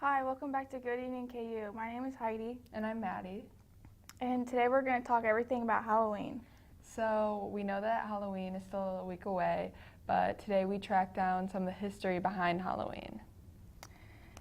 Hi, welcome back to Good Evening KU. My name is Heidi. And I'm Maddie. And today we're going to talk everything about Halloween. So we know that Halloween is still a week away, but today we tracked down some of the history behind Halloween.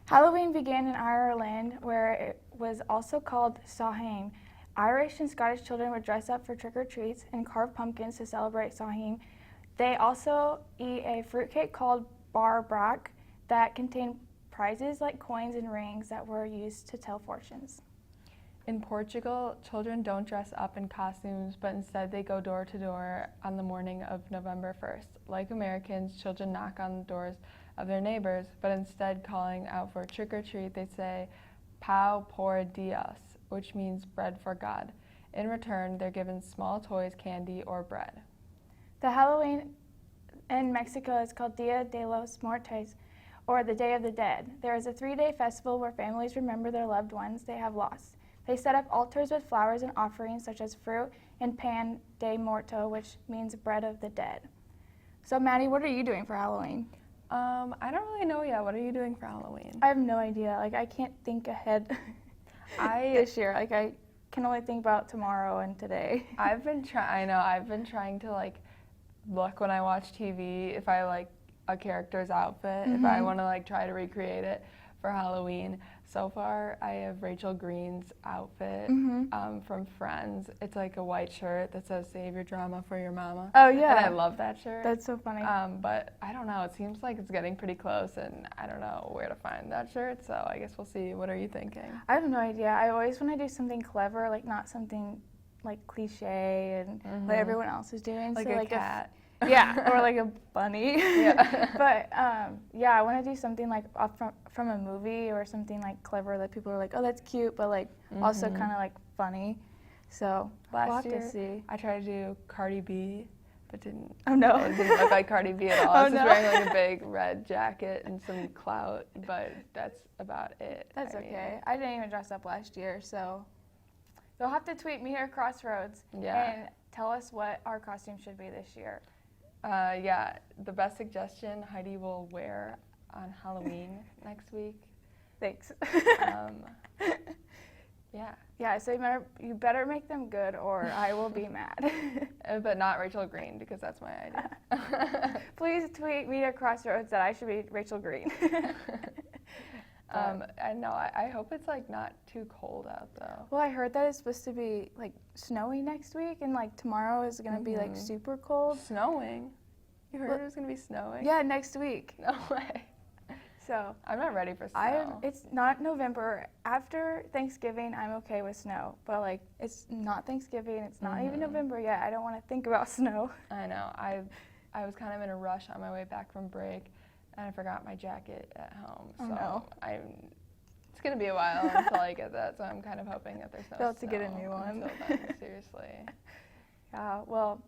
Halloween began in Ireland, where it was also called Samhain. Irish and Scottish children would dress up for trick-or-treats and carve pumpkins to celebrate Samhain. They also eat a fruitcake called bar brack that contained prizes like coins and rings that were used to tell fortunes. In Portugal, children don't dress up in costumes, but instead they go door to door on the morning of November 1st. Like Americans, children knock on the doors of their neighbors, but instead calling out for a trick-or-treat, they say, Pão por Dios, which means bread for God. In return, they're given small toys, candy, or bread. The Halloween in Mexico is called Dia de los Muertos, or the Day of the Dead. There is a 3-day festival where families remember their loved ones they have lost. They set up altars with flowers and offerings such as fruit and pan de muerto, which means bread of the dead. So Maddie, what are you doing for Halloween? I don't really know yet. What are you doing for Halloween? I have no idea. I can't think ahead this year. I can only think about tomorrow and today. I've been trying to look when I watch TV if I like a character's outfit, if I want to try to recreate it for Halloween. So far, I have Rachel Green's outfit from Friends. It's like a white shirt that says "Save your drama for your mama." Oh yeah, and I love that shirt. That's so funny. But I don't know. It seems like it's getting pretty close, and I don't know where to find that shirt. So I guess we'll see. What are you thinking? I have no idea. I always want to do something clever, not something cliche and what everyone else is doing. Like so, a cat. Yeah, or a bunny. Yeah. But I want to do something off from a movie or something clever that people are like, oh, that's cute, but also kind of funny. So we'll have to see. I tried to do Cardi B, but didn't. Oh no. It didn't look like Cardi B at all. I was just wearing a big red jacket and some clout, but that's about it. That's okay. I didn't even dress up last year, so you'll have to tweet me or Crossroads and tell us what our costume should be this year. The best suggestion Heidi will wear on Halloween next week. Thanks. Yeah, so you better make them good or I will be mad. But not Rachel Green because that's my idea. Please tweet me or Crossroads that I should be Rachel Green. I hope it's not too cold out though. Well, I heard that it's supposed to be snowy next week and tomorrow is going to be super cold. Snowing? You heard it was going to be snowing? Yeah, next week. No way. So I'm not ready for snow. It's not November. After Thanksgiving, I'm okay with snow. But it's not Thanksgiving. It's not even November yet. I don't want to think about snow. I know. I was kind of in a rush on my way back from break, and I forgot my jacket at home. Oh, no. It's going to be a while until I get that, so I'm kind of hoping that there's no They'll have snow to get a new one. until then, seriously. Yeah, well,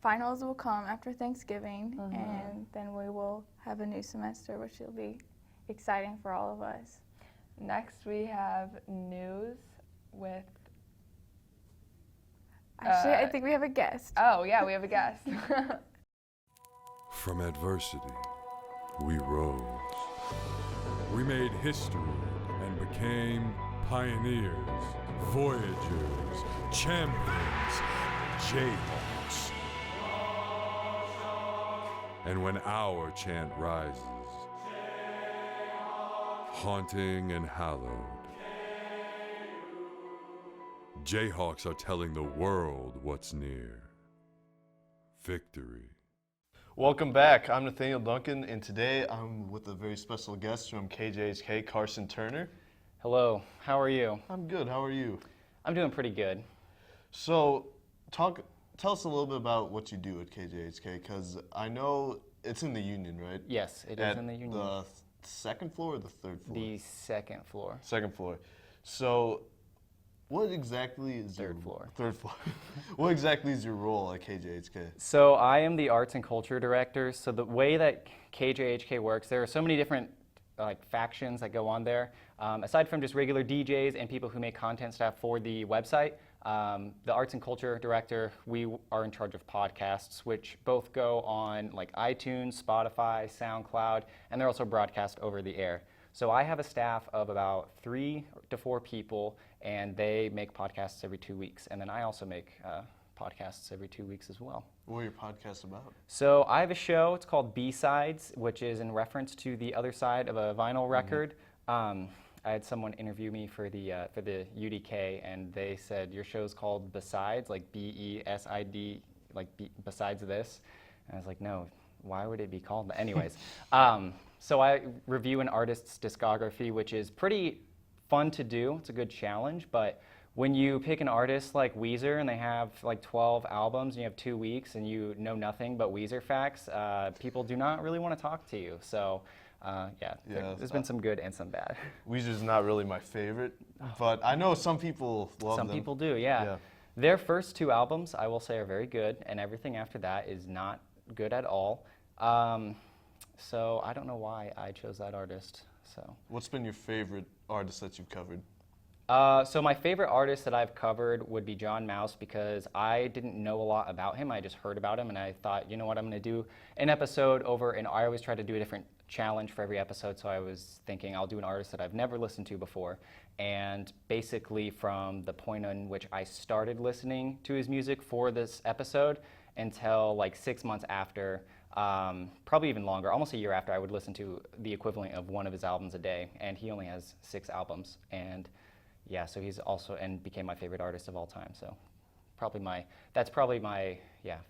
finals will come after Thanksgiving, and then we will have a new semester, which will be exciting for all of us. Next, we have news with... Actually, I think we have a guest. Oh, yeah, we have a guest. From adversity, we rose. We made history and became pioneers, voyagers, champions, Jayhawks. And when our chant rises, haunting and hallowed, Jayhawks are telling the world what's near. Victory. Welcome back. I'm Nathaniel Duncan, and today I'm with a very special guest from KJHK, Karsan Turner. Hello, how are you? I'm good. How are you? I'm doing pretty good. So, tell us a little bit about what you do at KJHK, because I know it's in the Union, right? Yes, it is in the Union. The second floor or the third floor? The second floor. Second floor. So, what exactly is Third floor. Third floor. What exactly is your role at KJHK? So I am the Arts and Culture Director. So the way that KJHK works, there are so many different factions that go on there. Aside from just regular DJs and people who make content stuff for the website, the Arts and Culture Director, we are in charge of podcasts, which both go on iTunes, Spotify, SoundCloud, and they're also broadcast over the air. So I have a staff of about 3 to 4 people, and they make podcasts every 2 weeks. And then I also make podcasts every 2 weeks as well. What are your podcasts about? So I have a show, it's called B-Sides, which is in reference to the other side of a vinyl record. I had someone interview me for the UDK, and they said, your show's called Besides, like B-E-S-I-D, like besides this. And I was like, no, why would it be called that? Anyways, so I review an artist's discography, which is pretty fun to do. It's a good challenge, but when you pick an artist like Weezer and they have like 12 albums and you have 2 weeks and you know nothing but Weezer facts, people do not really want to talk to you. So there's been some good and some bad. Weezer's not really my favorite, but I know some people love them. Some people do, yeah. Their first 2 albums, I will say, are very good, and everything after that is not good at all. So I don't know why I chose that artist. So What's been your favorite artist that you've covered? So my favorite artist that I've covered would be John Mouse, because I didn't know a lot about him. I just heard about him, and I thought, you know what, I'm going to do an episode over, and I always try to do a different challenge for every episode, so I was thinking I'll do an artist that I've never listened to before. And basically from the point in which I started listening to his music for this episode until like 6 months after, probably even longer, almost a year after, I would listen to the equivalent of one of his albums a day, and he only has 6 albums. And yeah, so he's also, and became my favorite artist of all time. So that's probably my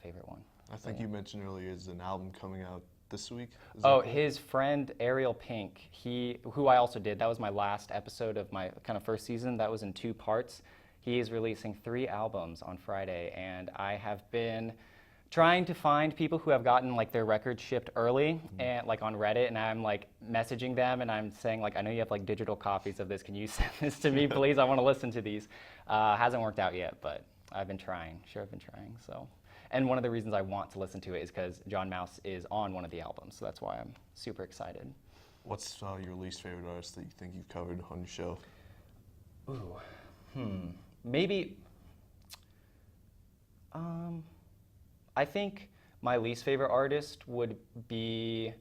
favorite one. I think you mentioned earlier is an album coming out this week. His friend Ariel Pink, who I also did, that was my last episode of my kind of first season. That was in 2 parts. He is releasing 3 albums on Friday, and I have been trying to find people who have gotten like their records shipped early, and like on Reddit, and I'm like messaging them and I'm saying like, I know you have like digital copies of this, can you send this to me please? I want to listen to these. Hasn't worked out yet, but I've been trying. So, and one of the reasons I want to listen to it is because John Mouse is on one of the albums, so that's why I'm super excited. What's your least favorite artist that you think you've covered on your show? Maybe I think my least favorite artist would be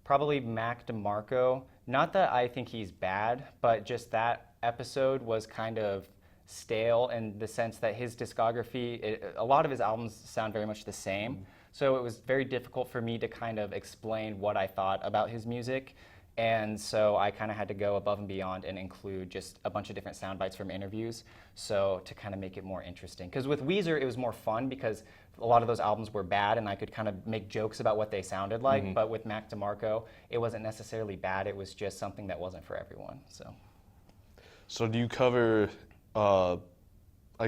probably Mac DeMarco. Not that I think he's bad, but just that episode was kind of stale in the sense that his discography, a lot of his albums sound very much the same. So it was very difficult for me to kind of explain what I thought about his music. And so I kind of had to go above and beyond and include just a bunch of different sound bites from interviews, so to kind of make it more interesting. Because with Weezer, it was more fun because a lot of those albums were bad and I could kind of make jokes about what they sounded like. But with Mac DeMarco, it wasn't necessarily bad, it was just something that wasn't for everyone. So do you cover, I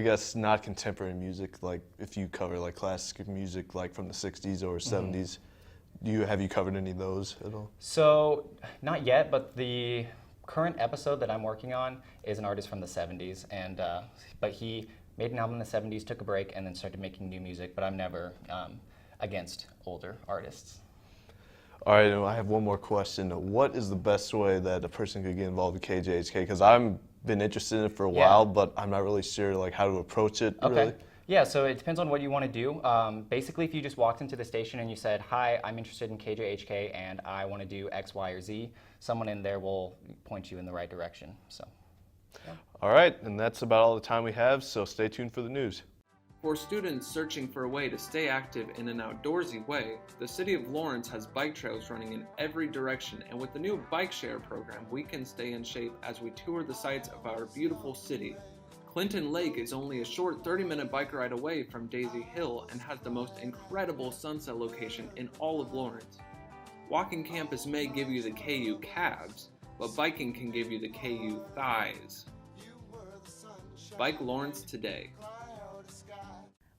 guess, not contemporary music, like if you cover like classic music like from the 60s or 70s? Have you covered any of those at all? So, not yet, but the current episode that I'm working on is an artist from the 70s, and but he made an album in the 70s, took a break, and then started making new music, but I'm never against older artists. All right, and I have one more question. What is the best way that a person could get involved with KJHK? Because I've been interested in it for a while, but I'm not really sure like how to approach it, really. Yeah, so it depends on what you want to do. Basically, if you just walked into the station and you said, hi, I'm interested in KJHK and I want to do X, Y, or Z, someone in there will point you in the right direction. All right, and that's about all the time we have, so stay tuned for the news. For students searching for a way to stay active in an outdoorsy way, the City of Lawrence has bike trails running in every direction, and with the new bike share program, we can stay in shape as we tour the sights of our beautiful city. Clinton Lake is only a short 30-minute bike ride away from Daisy Hill and has the most incredible sunset location in all of Lawrence. Walking campus may give you the KU calves, but biking can give you the KU thighs. Bike Lawrence today.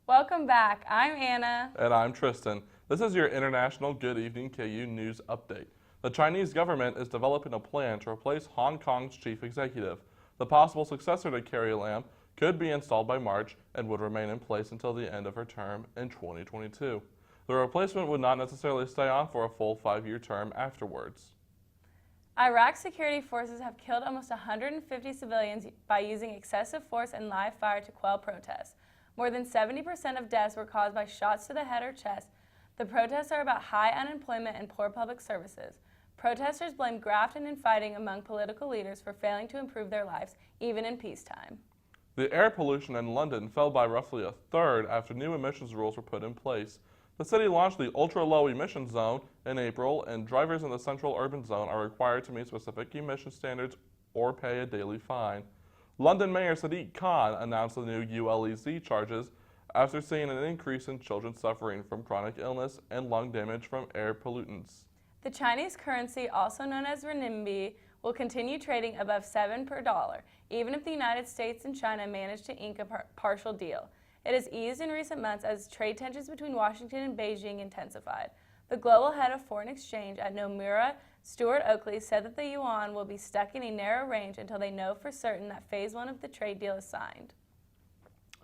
Welcome back. I'm Anna. And I'm Tristan. This is your International Good Evening KU News Update. The Chinese government is developing a plan to replace Hong Kong's chief executive. The possible successor to Carrie Lam could be installed by March and would remain in place until the end of her term in 2022. The replacement would not necessarily stay on for a full 5-year term afterwards. Iraq's security forces have killed almost 150 civilians by using excessive force and live fire to quell protests. More than 70% of deaths were caused by shots to the head or chest. The protests are about high unemployment and poor public services. Protesters blame graft and infighting among political leaders for failing to improve their lives, even in peacetime. The air pollution in London fell by roughly a third after new emissions rules were put in place. The city launched the ultra-low emission zone in April, and drivers in the central urban zone are required to meet specific emission standards or pay a daily fine. London Mayor Sadiq Khan announced the new ULEZ charges after seeing an increase in children suffering from chronic illness and lung damage from air pollutants. The Chinese currency, also known as renminbi, will continue trading above 7 per dollar, even if the United States and China manage to ink a partial deal. It has eased in recent months as trade tensions between Washington and Beijing intensified. The global head of foreign exchange at Nomura, Stuart Oakley, said that the yuan will be stuck in a narrow range until they know for certain that phase 1 of the trade deal is signed.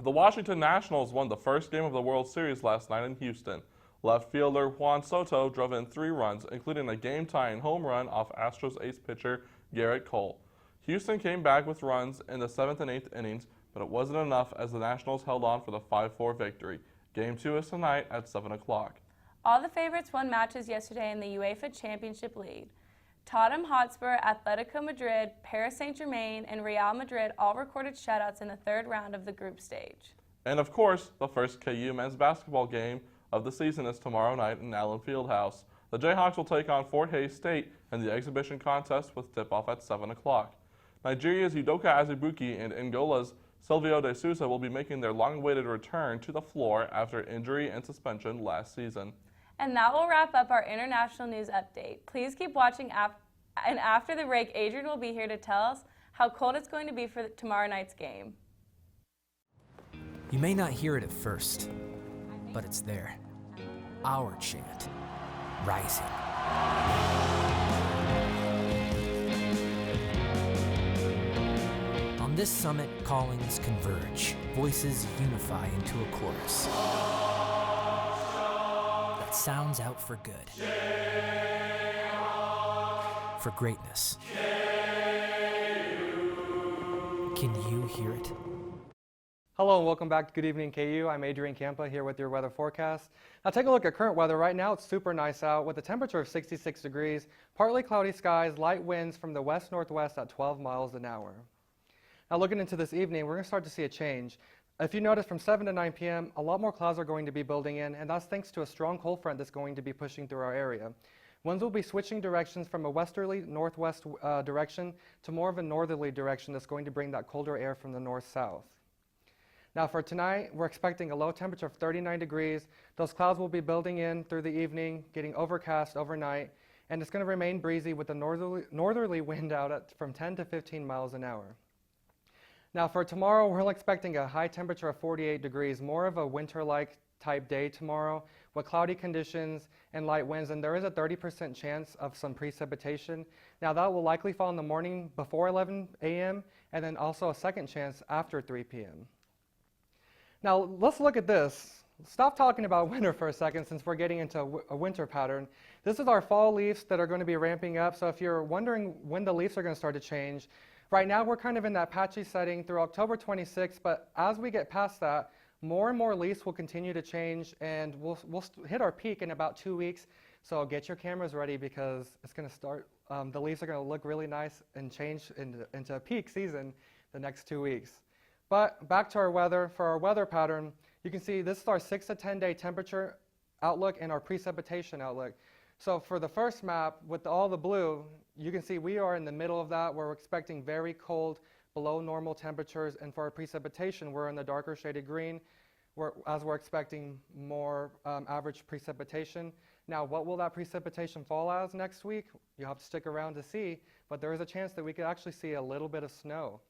The Washington Nationals won the first game of the World Series last night in Houston. Left fielder Juan Soto drove in 3 runs, including a game-tying home run off Astros ace pitcher Garrett Cole. Houston came back with runs in the 7th and 8th innings, but it wasn't enough as the Nationals held on for the 5-4 victory. Game 2 is tonight at 7 o'clock. All the favorites won matches yesterday in the UEFA Championship League. Tottenham Hotspur, Atletico Madrid, Paris Saint-Germain, and Real Madrid all recorded shutouts in the 3rd round of the group stage. And of course, the first KU men's basketball game of the season is tomorrow night in Allen Fieldhouse. The Jayhawks will take on Fort Hays State in the exhibition contest with tip-off at 7 o'clock. Nigeria's Udoka Azubuike and Angola's Silvio de Souza will be making their long-awaited return to the floor after injury and suspension last season. And that will wrap up our international news update. Please keep watching, and after the break, Adrian will be here to tell us how cold it's going to be for tomorrow night's game. You may not hear it at first, but it's there. Our chant, rising. On this summit, callings converge, voices unify into a chorus that sounds out for good, for greatness. Can you hear it? Hello and welcome back to Good Evening KU. I'm Adrian Campa here with your weather forecast. Now take a look at current weather. Right now it's super nice out with a temperature of 66 degrees, partly cloudy skies, light winds from the west-northwest at 12 miles an hour. Now looking into this evening, we're going to start to see a change. If you notice from 7 to 9 p.m., a lot more clouds are going to be building in, and that's thanks to a strong cold front that's going to be pushing through our area. Winds will be switching directions from a westerly northwest direction to more of a northerly direction that's going to bring that colder air from the north-south. Now for tonight, we're expecting a low temperature of 39 degrees. Those clouds will be building in through the evening, getting overcast overnight, and it's going to remain breezy with a northerly wind out from 10 to 15 miles an hour. Now for tomorrow, we're expecting a high temperature of 48 degrees, more of a winter-like type day tomorrow with cloudy conditions and light winds, and there is a 30% chance of some precipitation. Now that will likely fall in the morning before 11 a.m. and then also a second chance after 3 p.m. Now let's look at this. Stop talking about winter for a second since we're getting into a winter pattern. This is our fall leaves that are going to be ramping up. So if you're wondering when the leaves are going to start to change, right now we're kind of in that patchy setting through October 26th, but as we get past that, more and more leaves will continue to change, and we'll hit our peak in about 2 weeks. So get your cameras ready because it's going to start, the leaves are going to look really nice and change into a peak season the next 2 weeks. But back to our weather. For our weather pattern, you can see this is our 6 to 10 day temperature outlook and our precipitation outlook. So for the first map with all the blue, you can see we are in the middle of that where we're expecting very cold, below normal temperatures, and for our precipitation, we're in the darker shaded green as we're expecting more average precipitation. Now, what will that precipitation fall as next week? You'll have to stick around to see, but there is a chance that we could actually see a little bit of snow.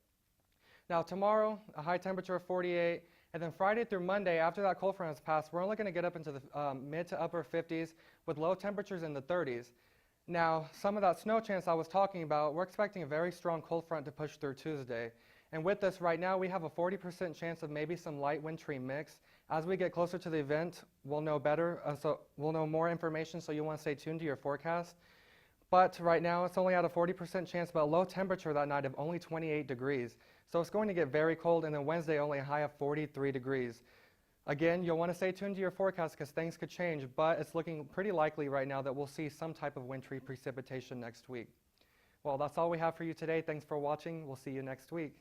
Now tomorrow, a high temperature of 48, and then Friday through Monday, after that cold front has passed, we're only going to get up into the mid to upper 50s with low temperatures in the 30s. Now, some of that snow chance I was talking about, we're expecting a very strong cold front to push through Tuesday. And with this right now, we have a 40% chance of maybe some light wintry mix. As we get closer to the event, we'll know better, so we'll know more information, so you want to stay tuned to your forecast. But right now, it's only at a 40% chance, but a low temperature that night of only 28 degrees. So it's going to get very cold, and then Wednesday only a high of 43 degrees. Again, you'll want to stay tuned to your forecast because things could change, but it's looking pretty likely right now that we'll see some type of wintry precipitation next week. Well, that's all we have for you today. Thanks for watching. We'll see you next week.